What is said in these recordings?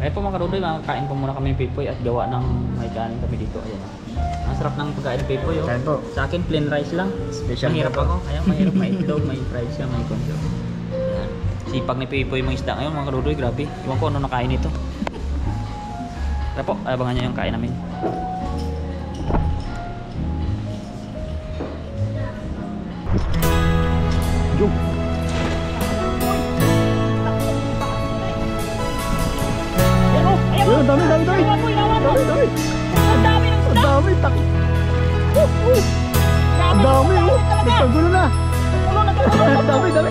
Kaya po mga karudoy, kain po muna kami ng pipoy at gawa ng may kanin kami dito. Ayan. Ang sarap ng pagkain ng pipoy. Oh. Kain po. Sa akin, plain rice lang. Special Mahirap po. ako. Ayan, mahirap. May itlog, may fries siya, may kondo. Ayan. Sipag ni pipoy mga isda ngayon mga karudoy. Grabe. Iwan ko ano nakain ito. Kaya po, abangan nyo yung kain namin. Yo! Ayun, dami. Ang dami, oh. Nagkagulo na. Ang dami.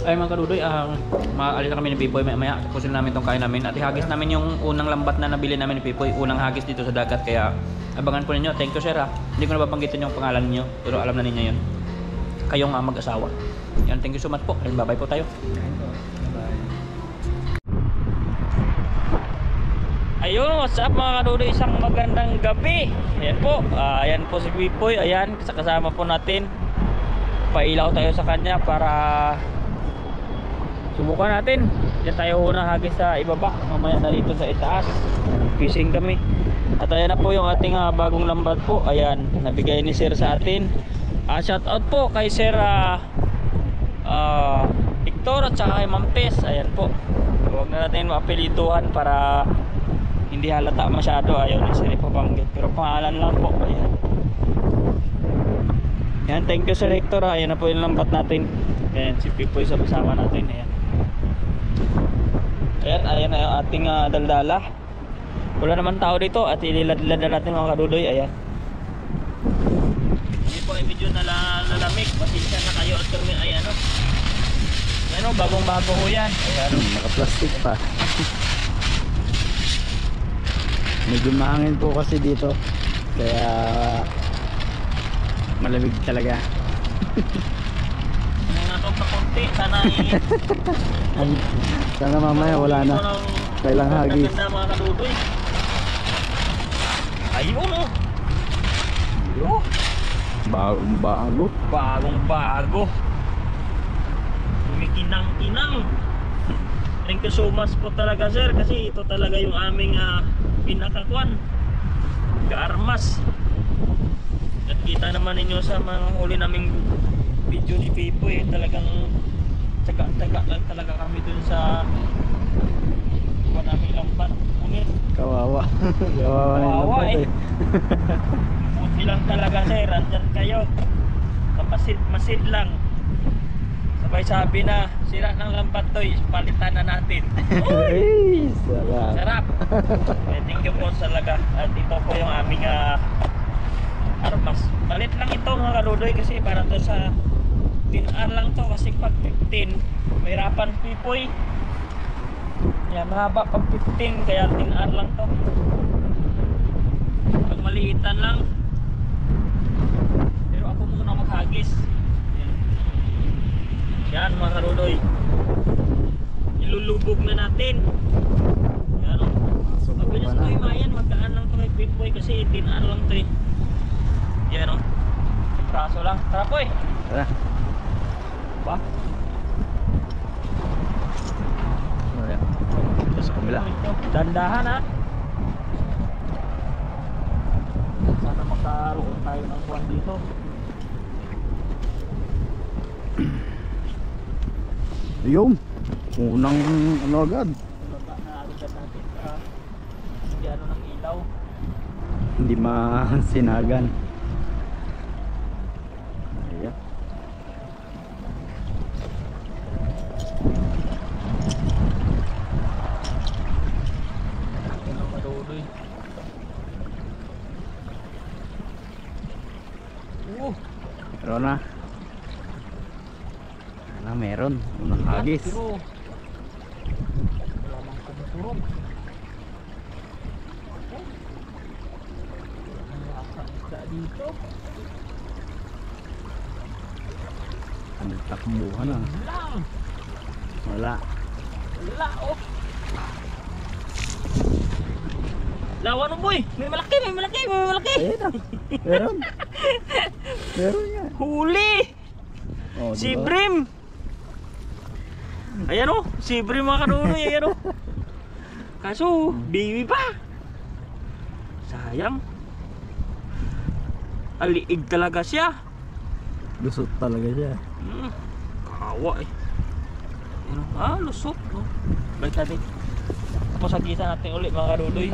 Ay mga kadudoy, maalis na kami ni Pipoy maya tapusin namin tong kain namin at ihagis namin yung unang lambat na nabili namin ni Pipoy, unang hagis dito sa dagat, kaya abangan po ninyo. Thank you sir ha, hindi ko na babanggitin yung pangalan niyo pero alam na ninyo yun, kayong mag-asawa yan. Thank you so much po, bye bye po tayo. Ayun, what's up mga kadudoy, isang magandang gabi. Ayan po, ayan po si Pipoy, ayan kasama po natin. Pailaw tayo sa kanya para subukan natin. Diyan tayo unang hagis sa ibaba, mamaya na dito sa itaas fishing kami. At ayan na po yung ating bagong lambat po, ayan nabigay ni sir sa atin. Shout out po kay sir Victor at saka kay Ma'am Tess. Ayan po, huwag na natin maapelituhan para hindi halata masyado, ayaw ni sir ipabanggit pero pangalan lang po. Ayan, ayan, thank you sir Hector. Ayan na po yung lambat natin. Ayan si Pipoy sa kasama natin. Ayan na yung ating daldala. Wala naman tao dito at ililad-lad na natin mga kadudoy. Ayan, hindi po ay medyo nalamig, pasensya na kayo at kami ay ano, bagong bago ko yan. Ayan, Naka-plastic pa. Medyo mahangin po kasi dito, kaya malamig talaga. nangatog na konti, sana Sana mamaya wala na. Kailang hagis. Ganda mga kadudoy. Ayun oh. Bagong bago. Bagong bago. Kumikinang-kinang. Thank you so much po talaga sir, kasi ito talaga yung aming pinakakuan, kaarmas. At kita naman ninyo sa mga huli naming video ni Pipoy, talagang tsaga-tsaga lang talaga kami dun sa kuan naming lambat. Ngunit Kawawa. Kawawa na yung kawawa lambat eh. buti lang talaga sir, andyan kayo. Masid lang. Sabay sabi na, sira ng lambat to, palitan na natin. Ay, sarap. Sarap. Thank you po talaga. At ito po yung aming armas. Palit lang ito mga kaludoy kasi para to sa 10R lang to, kasi pag 15 mahirapan Pipoy. Yan, mahaba pag 15 kaya 10R lang to. Pag maliitan lang. Pero ako muna maghagis. Yan mga kaludoy, ilulubog na natin. Yan o. Sabi na sa Mayan, magkaan lang to kay Pipoy kasi 10R lang to eh. Yan o, praso lang. Tara po eh. Tara. Ba? Ito sa kabila. Dandahan ha. Sana magkaroon tayo ng kuwan dito. Yung unang ano agad. Baba na agad natin para hindi ng ilaw. Hindi masinagan. Ayan. Ano maduloy. Meron na. Meron. Unang hagis. Pero wala mang kumuturog. Ang lasa isda dito. Ano takbuhan na. Lang. Wala. Wala oh. Lawan mo boy. May malaki. Ayan na. Meron. Meron yan. Huli. Oh, Si diba? Brim. Ayan o, si Brim mga kanunoy, ayan o. Kaso, baby pa. Sayang. Aliig talaga siya. Lusot talaga siya. Kawa eh. Ayan o, lusot. No? Balik natin. Tapos hagisan natin ulit mga kanunoy.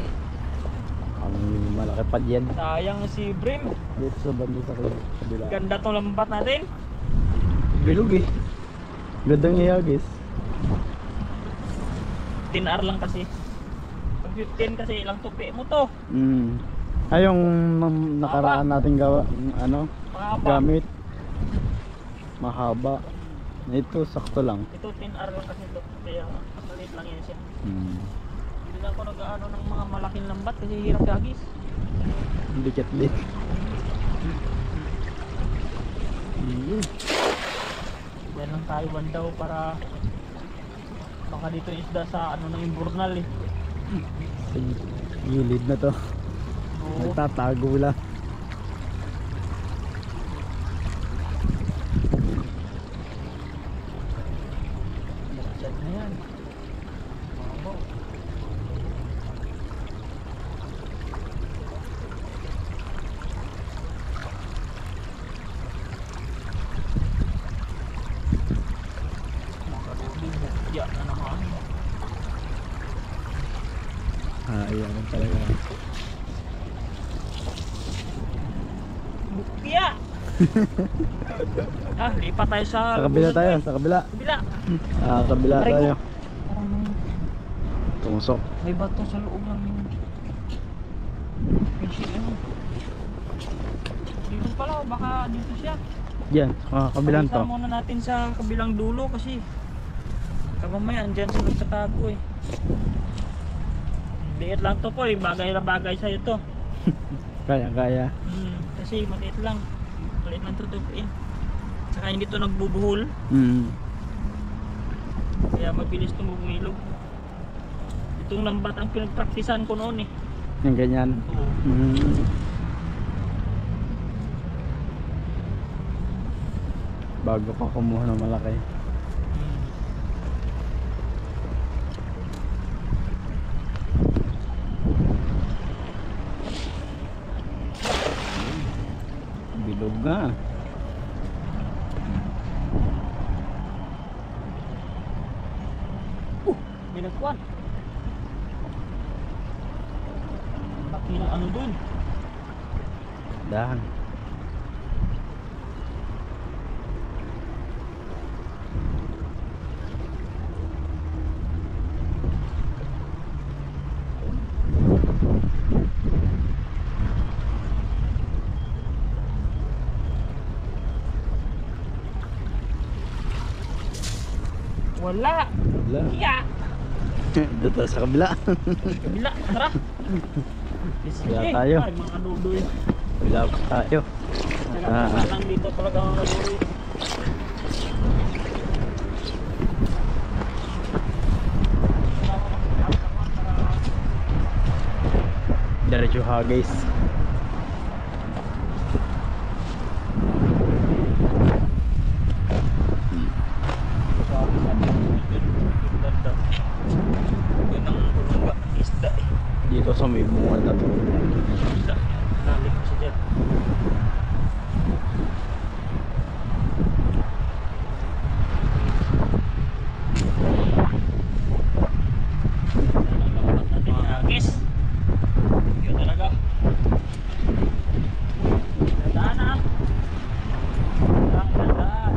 Ang malaki pa dyan. Sayang si Brim. Dito sa banda sa kabila. Ganda tong lambat natin. Bilog eh. Gandang ihagis. 10R lang kasi. Pag 15 kasi ilang tupi mo to. Ay yung nakaraan nating gawa, ano, Mahaba. gamit. Mahaba. Ito, sakto lang. Ito 10R lang kasi ito. Kaya maliit lang yan siya. Hindi na ako nag-ano ng mga malaking lambat kasi hirap gagis. Dikit-lit. Yan lang tayo bandaw para baka dito yung isda sa ano na yung burnal eh. Sa gilid na to. Oo. Nagtatago lang. Yan na yan. Wow. Ya na naman. Ayan talaga. Bukya! Lipat tayo sa... Sa kabila tayo, sa kabila. Kabila! Kabila Aray ko. tayo. Parang Tumusok. may bato sa loob ng... ano. Dito pala, baka dito siya. Yan, kabilang to. Pagkita muna natin sa kabilang dulo kasi kamamaya andyan sa nagtatago eh. Liit lang to po eh, bagay na bagay sa'yo to. Kaya. Kasi maliit lang. Maliit lang to eh. Saka hindi to nagbubuhol, kaya mabilis to bumilog. Itong lambat ang pinagpraktisan ko noon eh. Yung ganyan. Oo. Bago pa kumuha ng malaki. Bilog nga. Binagwan. Bakit ano dun? Dahan. Wala. Wala. Iya. Dito sa kabila. Kabila, tara. Wala tayo. Ay, mga kadudoy. Kabila tayo. Lang dito talaga mga kadudoy. Diretso ha guys. Yun ang bunga, isda eh. Dito sa may bunga na to. Isda. Nalik ko siya dyan. Agis. Yun talaga. Gandaan na. Gandaan.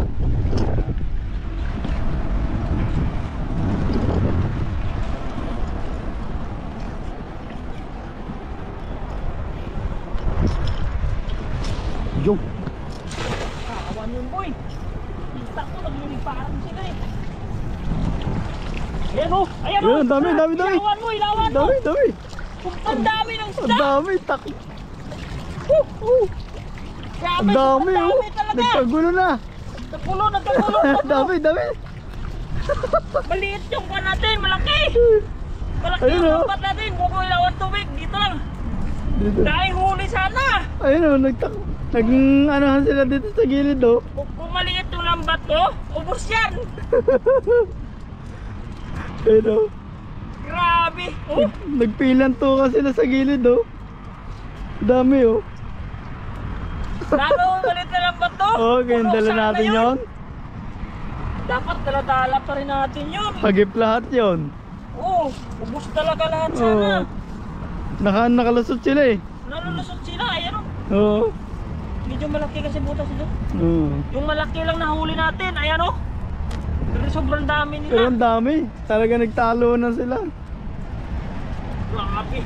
Yung. Awan yun boy. Kita ko nagliliparan sila eh. Ayan o! Ayan o! Ayan, dami. Ilawan mo! Ilawan mo! Dami. Ang dami ng Ang isda! dami. Grabe! Ang dami oh. Ang dami talaga! Nagkagulo na. Nagkulo! Nagkulo! Dami. Maliit yung pan natin! Malaki! Malaki Ayun, yung oh. pan natin! Huwag mo ilawan tubig! Dito lang! Dito. Dahil huli sana! Ayun oh, nag-anohan sila dito sa gilid oh. Kung maliit yung lambat ko, ubos yan! Ayun oh. Grabe! Oh! Nagpilan to ka sila sa gilid oh. Dami oh. Lalo maliit na lambat to! Okay, Puno dala sana natin yon. Dapat dala-dala pa rin natin yun! Hagip lahat yon. Oo! Ubos talaga lahat sana! Nakalusot sila eh. Nalulusot sila! Ayan o! Oo. Medyo malaki kasi butas ito. Oo. Yung malaki lang nahuli natin, ayan o. Pero sobrang dami nila. Pero ang dami. Talaga nagtalo na sila. Grabe.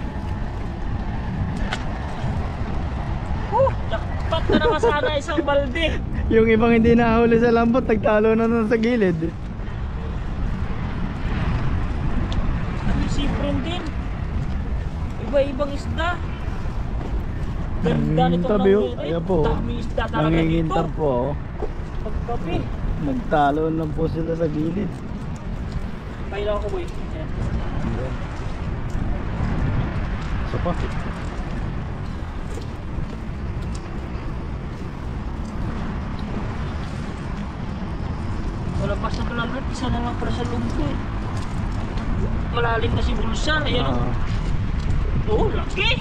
Jackpot. Dapat na naman sana isang balde. Yung ibang hindi nahuli sa lambot, nagtalo na nun sa gilid. Ano sipron din. Iba-ibang isda. Ganda nito Tabi oh. Ayan po. Dami isda talaga dito. Nangingintar po. Oh. Pagkapi. Nagtalo na po sila sa gilid. Kailangan ko boy. Ayan. So pa. Wala pa sa kalagat. Isa na lang para sa lungko. Malalim na si Bulsar. Ayan oh. Oh, laki.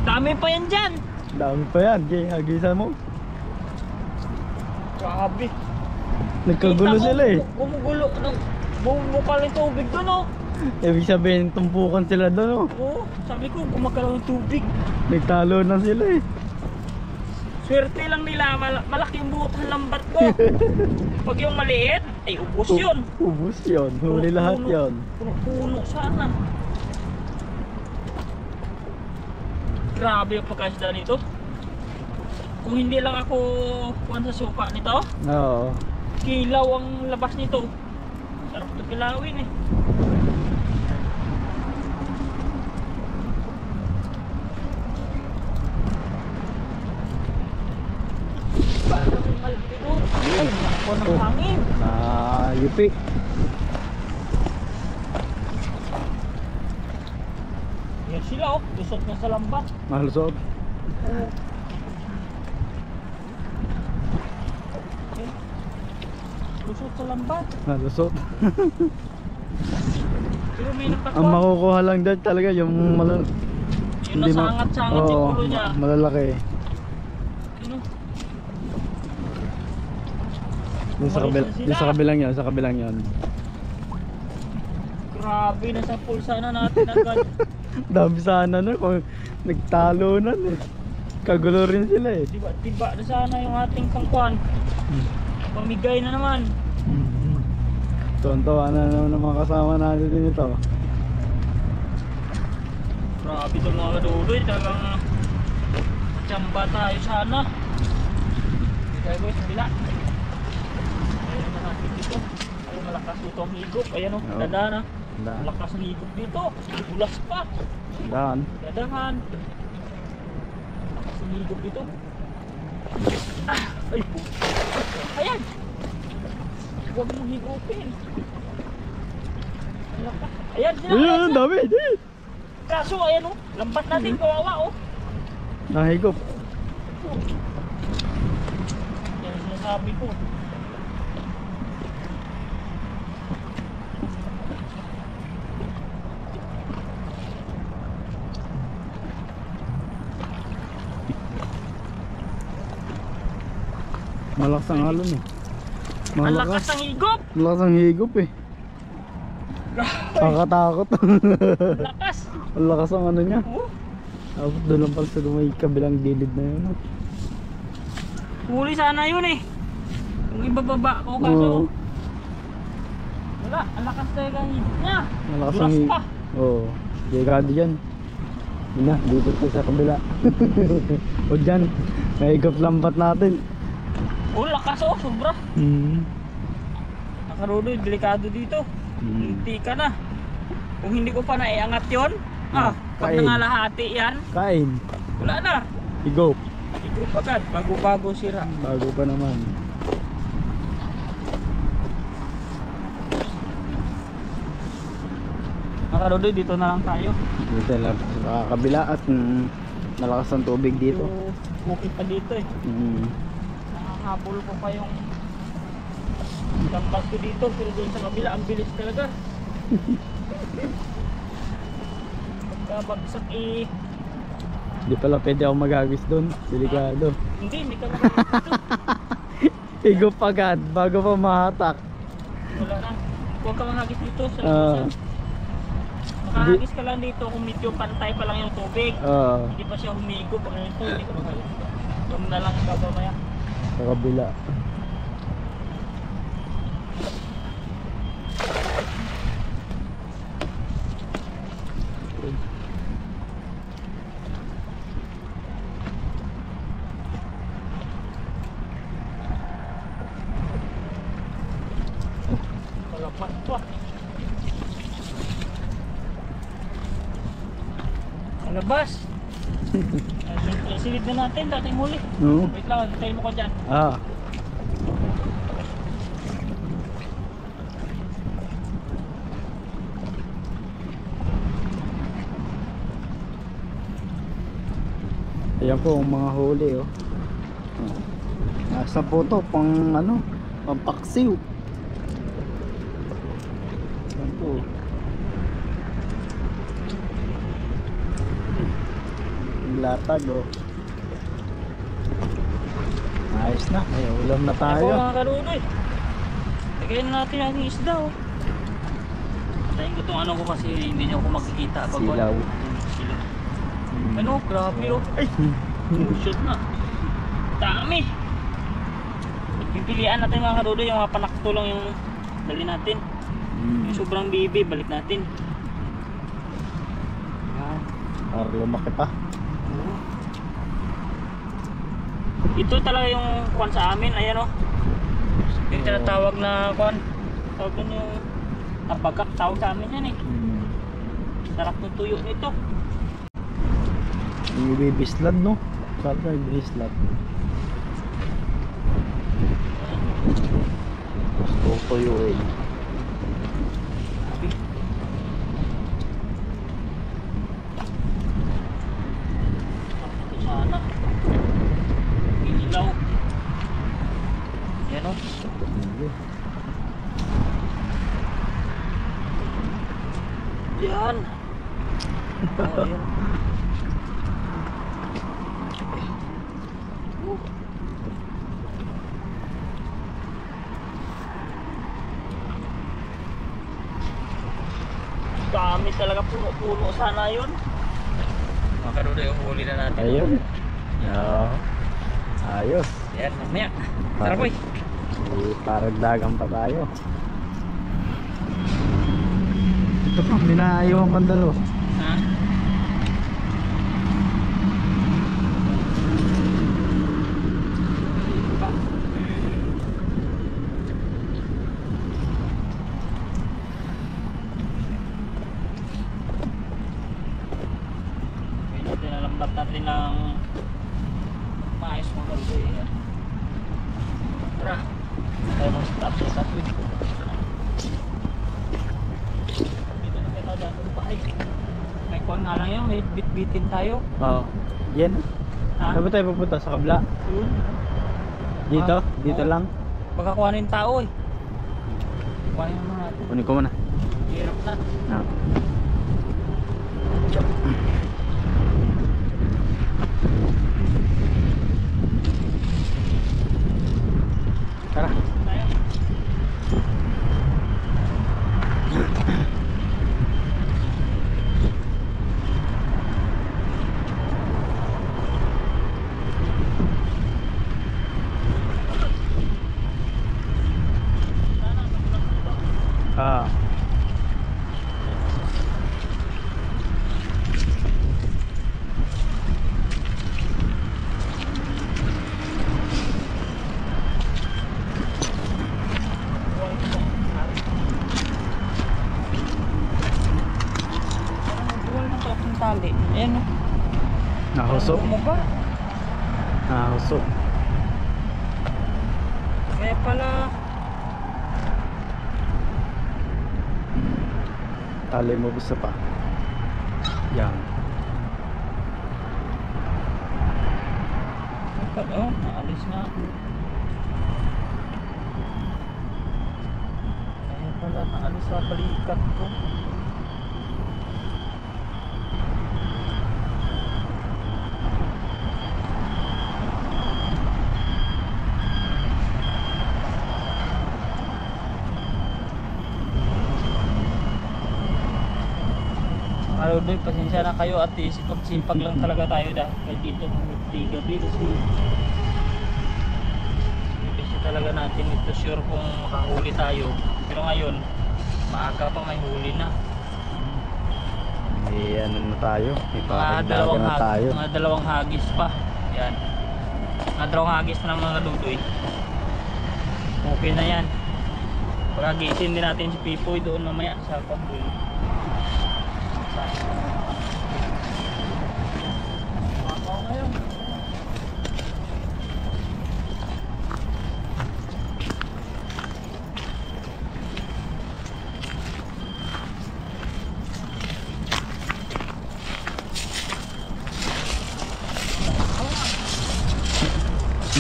Dami pa yan dyan. Dami pa yan. Jay, hagisan mo. Grabe. Nagkagulo Kita ko, sila eh. Gumugulo. Bumukal yung tubig doon oh. Ibig sabihin, tumpukan sila doon oh. Oo, sabi ko gumagalaw yung tubig. Nagtalo na sila eh. Swerte lang nila, malaki yung buhat ng lambat ko. Pag yung maliit, ay ubos yun. Ubus yun. Huli lahat yun. Puno sana. Grabe yung pagkasda nito. Kung hindi lang ako kuhan sa suka nito, Oo. kilaw ang labas nito. Sarap ito kilawin eh. Parang may malpito. Ay, ako ng hangin. Na yupi. Yan sila oh, lusot na sa lambat. Malusot. Lusot sa lambat. Malusot. Pero may Ang nagtakuan. makukuha lang dyan talaga yung Yung nasangat-sangat yung ulo niya. malalaki. Ano? Yung sa kabilang yan, sa kabilang yan. Grabe, nasa pulsa na natin agad. Dami sana na kung nagtalo na eh. Kagulo rin sila eh. Diba na sana yung ating pangkuan. Pamigay na naman. Tuwan-tuwa na naman ang mga kasama natin din ito. Grabe itong mga kaduloy. Talagang tsamba tayo sana. Hindi tayo boy, sa bila. Ayan na natin dito. Ay, malakas ito ang higop. Ayan o, Oo. dadaan na. Daan. Malakas ang higop dito. Bulas pa. Daan. Dadahan. Malakas ang higop dito. Ah, ay po. Ayan. Huwag mong higupin. Malakas. Ayan sila. Ayan, dami. Kaso ayan o, lambat natin kawawa o. Nahigop. Yan ang sinasabi ko. Malakas ang alon eh. Ang lakas ng higop. Malakas ang higop eh. Kakatakot. Ang lakas. Ang lakas ang ano niya. Oh, Tapos doon lang pala sa may kabilang gilid na yun. huli sana yun eh. Kung ibababa ko kaso. Oo. Wala, ang lakas talaga ang higop niya. Malakas Dulas ang higop. pa. Oo. Llegado dyan. Yun na, dito ko sa kabila. O dyan, nahigop lambat natin. Oh, lakas oh, sobra. Nakaruloy, delikado dito. Hindi ka na. Kung hindi ko pa naiangat yun, pag kain. nangalahati yan, Kain. wala na. Higop. Higop agad, bago-bago sira. Bago pa naman. Nakaruloy, dito na lang tayo. Dito lang sa kabila at nalakas ang tubig dito. Bukid pa dito eh. Nakakabol ko pa yung lambat ko dito, pero doon sa kabila ang bilis talaga. Pagkabagsak eh. Hindi pala pwede ako magagis doon. Delikado. Hindi ka makakita dito. Higop agad bago pa mahatak. Wala na. Huwag ka manghagis dito sa Ah. labasan. Makahagis ka lang dito kung medyo pantay pa lang yung tubig. Hindi pa siya humigo pag ito, hindi ka makahagis. Huwag na lang ikaw mamaya. Sa kabila. pa. Malabas. Silid na natin, dating huli. No. Wait lang, tayo mo ko dyan. Ah. Ayan po ang mga huli oh. Nasa po to pang ano, pampaksiw. Ayan po. Latag oh. Ayos na, may ulam na Ako tayo. mga kaluloy. Lagayin na natin ang isda oh. Tayin ko itong ano ko kasi hindi niyo ako makikita. Silaw. Silaw. Ano, grabe oh. Ay, shoot na. Dami. Pipilian natin mga kaluloy, yung mga panakto lang yung dali natin. Yung sobrang bibi, balik natin. Yan. Para lumaki pa. Ito talaga yung kwan sa amin, ayan o. Yung tinatawag na kwan. Tawag dun yung tabagak, tawag sa amin yan eh. Sarap ng tuyo nito. Yung bibislad no? Sarap na yung bibislad. Gusto ko yun eh. Ito sana. Inilaw. Yan o. Yan. Oh, yan. Dami talaga, puno-puno sana yun. Mga karudo yung huli na natin. Ayun. Oo. Ayos. Yan, mamaya. Tara boy. Parang dagang pa tayo. Ito pa, minaayaw ang pandalo. Ha? Tinalambat natin ng maayos mga karudo. Tara. Tayo mong stop sa tatwid. Dito na kita dyan sa bahay. May kuwan nga lang yun, may bit-bitin tayo. Oo. Yan. Ha? Saan ba tayo pupunta? Sa kabla? Yun. Dito? Ah, Dito oo. lang? Baka kuhanin tao eh. Kuhanin mo natin. Kunin ko muna. Hirap na. Ah. Tara. Tayo. Ah. Buwal na to ang tali. Ayan o. Nahuso. Bumuga. Nahuso. Kaya pala. Tali mo gusto pa. Yan. Oh, naalis na. Kaya pala naalis sa balikat ko. Ano doon, pasensya na kayo at sipag lang talaga tayo dahil dito ng gabi kasi kasi talaga natin ito sure kung makahuli tayo, pero ngayon maaga pa may huli na. May ano na tayo. May Mga paragdagan na tayo. mga dalawang hagis pa. Yan. Mga dalawang hagis na mga kadudoy. Okay na yan. Pagisin din natin si Pipoy doon mamaya sa pagbulo.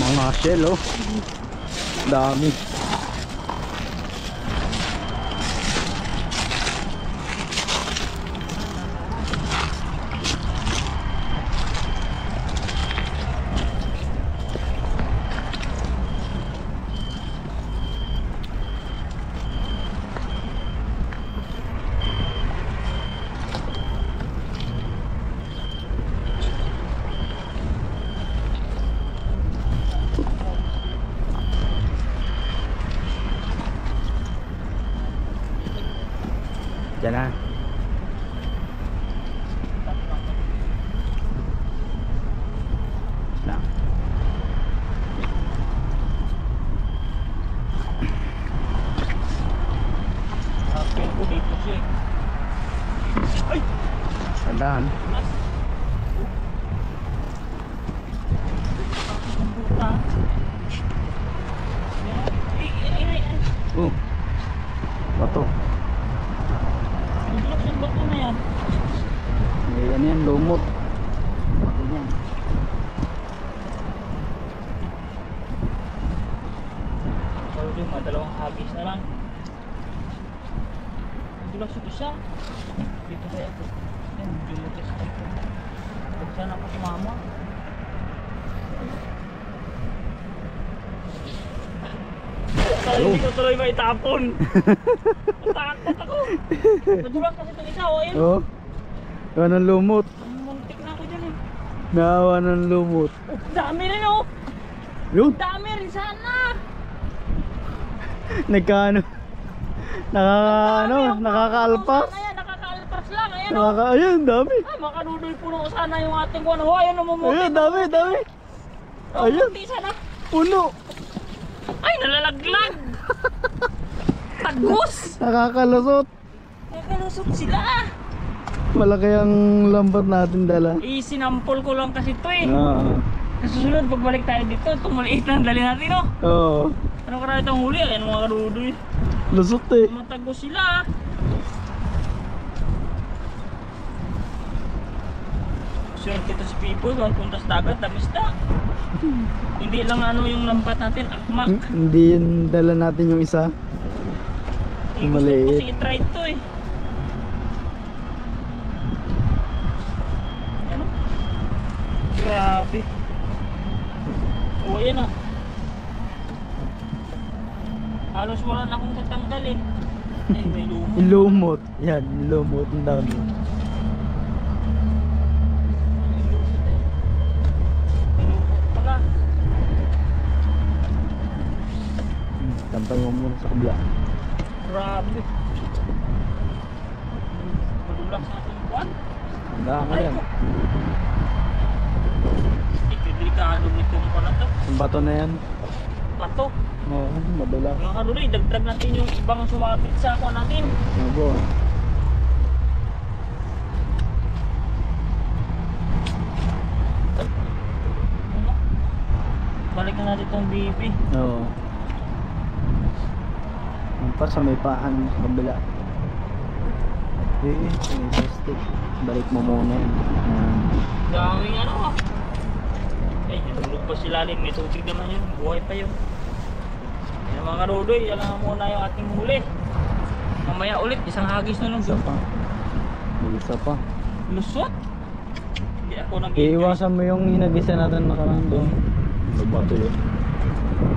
Mga shell oh. Dami. Diyan na. Lang. Akin ko dito siya. Ay! Tandaan. Mas. Puta. Ay. Oh. Bato. Ang laki ng bato na yan. Yan yan, lumot. Bato yan. Pero yung mga dalawang hagis na lang. Dulas ito siya. Dito kaya ako. Yan, dumutas dito. Huwag sana ako sumama. Hindi ko tuloy maitapon. Takot ako. Madulas kasi itong isa. O, ayun. Oh. Nawa ng lumot. Muntik na ako dyan eh. Nawa ng lumot. Oh, dami rin oh. Yun. Dami rin sana. Nagkaano. Nakakaalpas. Ayan, nakakaalpas lang. Ayan oh. Ayun, dami. Ah, makanunoy puno sana yung ating kuwan. Oh, ayun namumuti. Ayun, dami. Oh, Ayun. munti sana. Puno. Ay, nalalaglag. Tagos. Nakakalusot. Nakalusot sila. Malaki ang lambat natin dala. Sinampol ko lang kasi ito eh. Oo. Sa susunod, pagbalik tayo dito, itong maliit lang dali natin oh. Oo. Ano karami itong huli? Ayan mga karudoy. Lusot eh. Matagos sila. Susunod kita si Pipoy, kung punta sa dagat, damista. Hindi lang ano yung lambat natin, akmak. Hindi yun dala natin yung isa. Gusto ko maliit. kasi i-try ito eh. Ano? Grabe. O ayan ah. Halos wala na akong tatanggalin. Eh, may lumot. Ilumot. Yan, ilumot. Ang dami. Pala. Tampay mo muna sa kabila. Grabe. Madulas na itong buwan. Ang dami yan. Delikado nitong pala to. Ang bato na yan. Pato. Oo, madala. Mga kanuloy, dagdag natin yung ibang sumapit sa ako natin. Opo. Balik na natin itong BP. Oo. Ang pa sa may paan sa kabila. May plastic. Balik mo muna yan. Yan. Daming ano ah. Eh, natulog pa sila rin. May tubig naman yun. Buhay pa yun. Yan mga kanuloy, alam mo muna yung ating huli. Mamaya ulit, isang hagis na lang. Isa pa. May isa pa. Lusot. Hindi ako nag-enjoy. Iiwasan mo yung hinagisa natin nakaraan doon. Bato yun.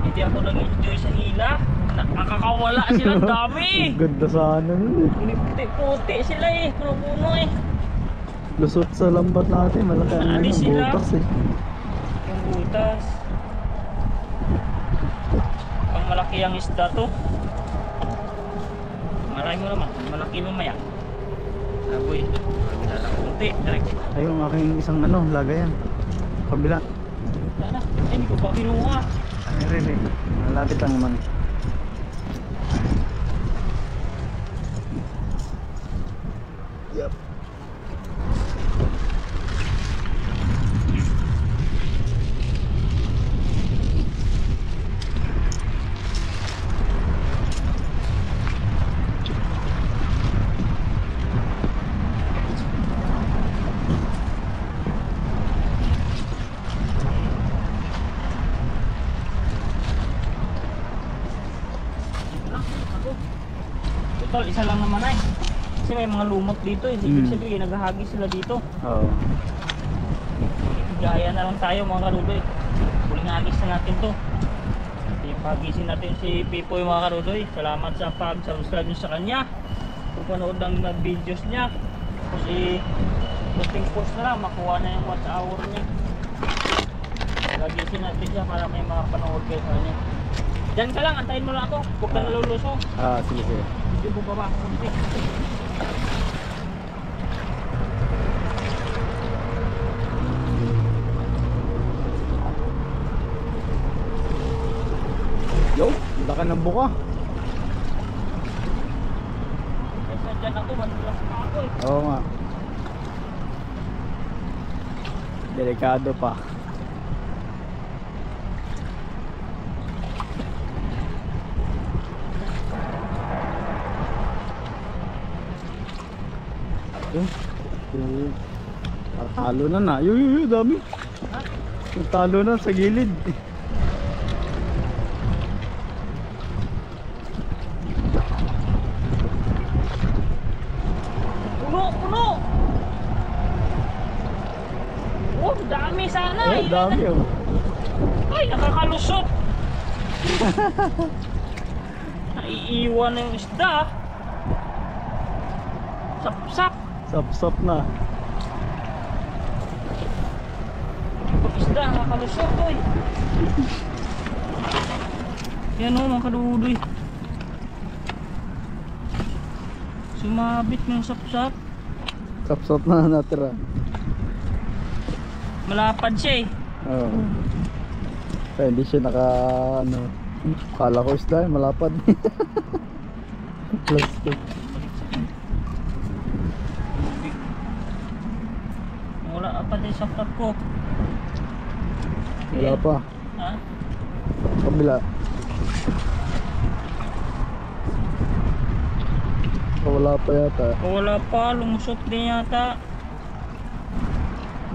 Hindi ako nag-enjoy sa hila. Nakakawala sila, ang dami. Ganda sana nun eh. Puti-puti sila eh, puno-puno eh. Lusot sa lambat natin. Malaki ang Naalis sila. butas eh. Yung butas. Pang malaki ang isda to. Malaki mo naman, malaki mamaya. Aboy, wala lang kunti. Direct. Ayun, aking isang ano, lagayan. Kabila. Sana, ay hindi ko pa kinuha. Ay, rin eh. Malapit lang naman. total, isa lang naman ay. Kasi may mga lumot dito eh. Ibig sabihin, naghahagis sila dito. Oo. Gaya na lang tayo mga karudoy. Huling hagis na natin to. Pagisin natin si Pipoy mga karudoy. Salamat sa pag-subscribe nyo sa kanya. Kung panood ng videos niya. Tapos posting post na lang, makuha na yung watch hour niya. Pagisin natin siya para may makapanood kayo sa kanya. Diyan ka lang, antayin mo lang ako. Huwag ka nalulusong. Sige, sige. Hindi mo baba ako kunti. Yo, laki ng buka. Kaysa dyan ako, manulas pa ako eh. Oo nga. Delikado pa. Talo na na. Yo, dami. Talo na sa gilid. Puno! Oh, dami sana eh. Dami oh. Ay, nakakalusot. Naiiwan na yung isda. Sapsap. Sap-sap na. Pag isda, nakakalusot to eh. Yan o mga kadudoy. Sumabit ng sapsap. Sap-sap na natira. Malapad siya eh. Oo. Kaya hindi siya naka ano. Kala ko isda, malapad. Plastic. Wala pa din sapsap ko. Wala pa. Ha? Kabila. Wala pa yata. Wala pa, lumusot din yata.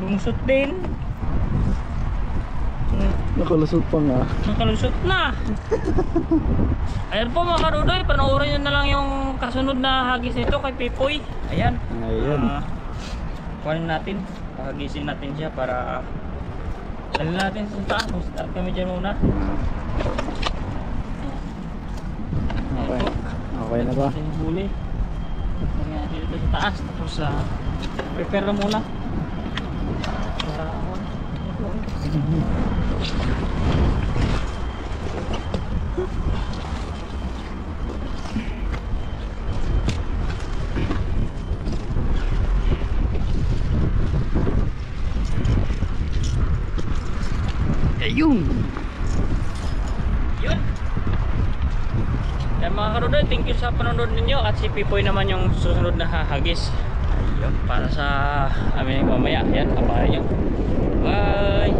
Lumusot din. Nakalusot pa nga. Nakalusot na. Ayan po mga karudoy, panoorin nyo na lang yung kasunod na hagis nito kay Pipoy. Ayan. Ayan. Kuhanin natin, hagisin natin siya para dali natin sa taas. Start kami dyan muna. Okay. Okay na ba? Natin yung huli. Lagyan natin dito sa taas. Tapos prepare na muna. Para Ayun. yun. Yan mga karudoy, thank you sa panonood ninyo. At si Pipoy naman yung susunod na hahagis. Ayun, para sa amin mamaya. Yan, kabayan nyo. Bye!